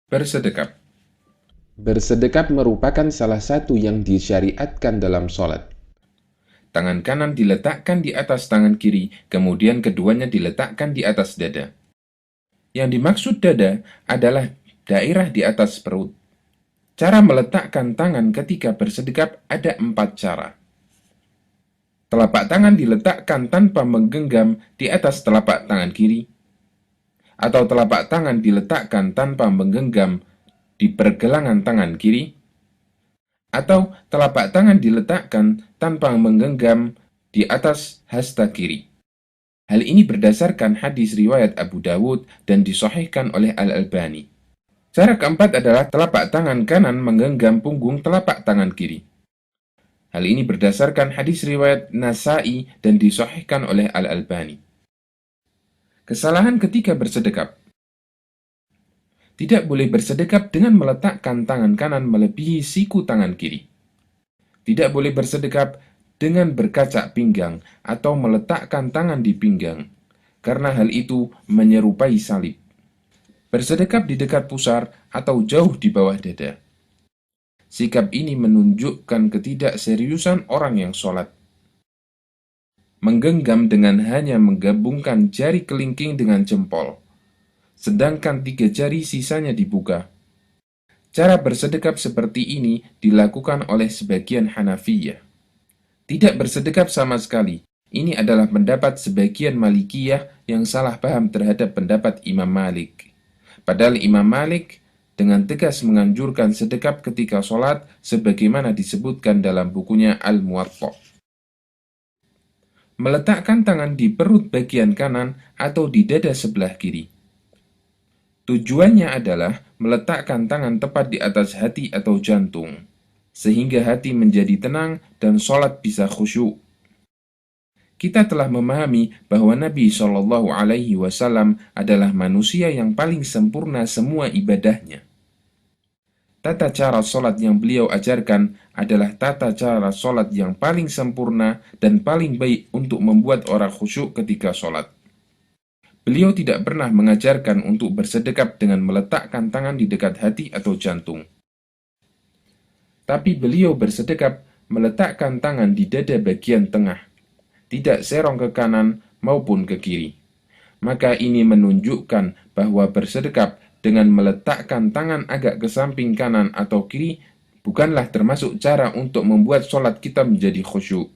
Bersedekap. Bersedekap merupakan salah satu yang disyariatkan dalam sholat. Tangan kanan diletakkan di atas tangan kiri, kemudian keduanya diletakkan di atas dada. Yang dimaksud dada adalah daerah di atas perut. Cara meletakkan tangan ketika bersedekap ada 4 cara. Telapak tangan diletakkan tanpa menggenggam di atas telapak tangan kiri, atau telapak tangan diletakkan tanpa menggenggam di pergelangan tangan kiri, atau telapak tangan diletakkan tanpa menggenggam di atas hasta kiri. Hal ini berdasarkan hadis riwayat Abu Dawud dan disahihkan oleh Al-Albani. Cara keempat adalah telapak tangan kanan menggenggam punggung telapak tangan kiri. Hal ini berdasarkan hadis riwayat Nasai dan disahihkan oleh Al-Albani. Kesalahan ketika bersedekap. Tidak boleh bersedekap dengan meletakkan tangan kanan melebihi siku tangan kiri. Tidak boleh bersedekap dengan berkacak pinggang atau meletakkan tangan di pinggang, karena hal itu menyerupai salib. Bersedekap di dekat pusar atau jauh di bawah dada. Sikap ini menunjukkan ketidakseriusan orang yang sholat. Menggenggam dengan hanya menggabungkan jari kelingking dengan jempol, sedangkan 3 jari sisanya dibuka. Cara bersedekap seperti ini dilakukan oleh sebagian Hanafiyah. Tidak bersedekap sama sekali. Ini adalah pendapat sebagian Malikiyah yang salah paham terhadap pendapat Imam Malik. Padahal Imam Malik dengan tegas menganjurkan sedekap ketika sholat sebagaimana disebutkan dalam bukunya Al-Muwatta. Meletakkan tangan di perut bagian kanan atau di dada sebelah kiri. Tujuannya adalah meletakkan tangan tepat di atas hati atau jantung, sehingga hati menjadi tenang dan sholat bisa khusyuk. Kita telah memahami bahwa Nabi Shallallahu Alaihi Wasallam adalah manusia yang paling sempurna semua ibadahnya. Tata cara sholat yang beliau ajarkan adalah tata cara sholat yang paling sempurna dan paling baik untuk membuat orang khusyuk ketika sholat. Beliau tidak pernah mengajarkan untuk bersedekap dengan meletakkan tangan di dekat hati atau jantung. Tapi beliau bersedekap meletakkan tangan di dada bagian tengah, tidak serong ke kanan maupun ke kiri. Maka ini menunjukkan bahwa bersedekap dengan meletakkan tangan agak ke samping kanan atau kiri bukanlah termasuk cara untuk membuat sholat kita menjadi khusyuk.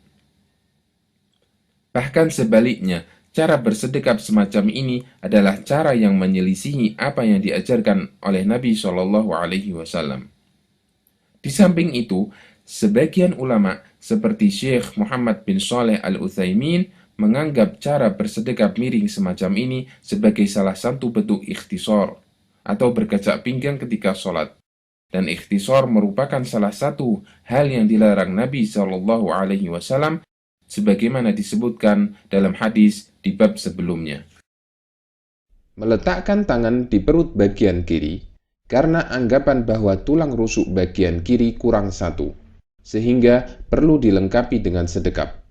Bahkan sebaliknya, cara bersedekap semacam ini adalah cara yang menyelisihi apa yang diajarkan oleh Nabi Shallallahu Alaihi Wasallam. Di samping itu, sebagian ulama seperti Syekh Muhammad bin Shalih Al-Utsaimin menganggap cara bersedekap miring semacam ini sebagai salah satu bentuk ikhtisar atau berkacak pinggang ketika sholat. Dan ikhtisar merupakan salah satu hal yang dilarang Nabi Shallallahu Alaihi Wasallam sebagaimana disebutkan dalam hadis di bab sebelumnya. Meletakkan tangan di perut bagian kiri karena anggapan bahwa tulang rusuk bagian kiri kurang satu, sehingga perlu dilengkapi dengan sedekap.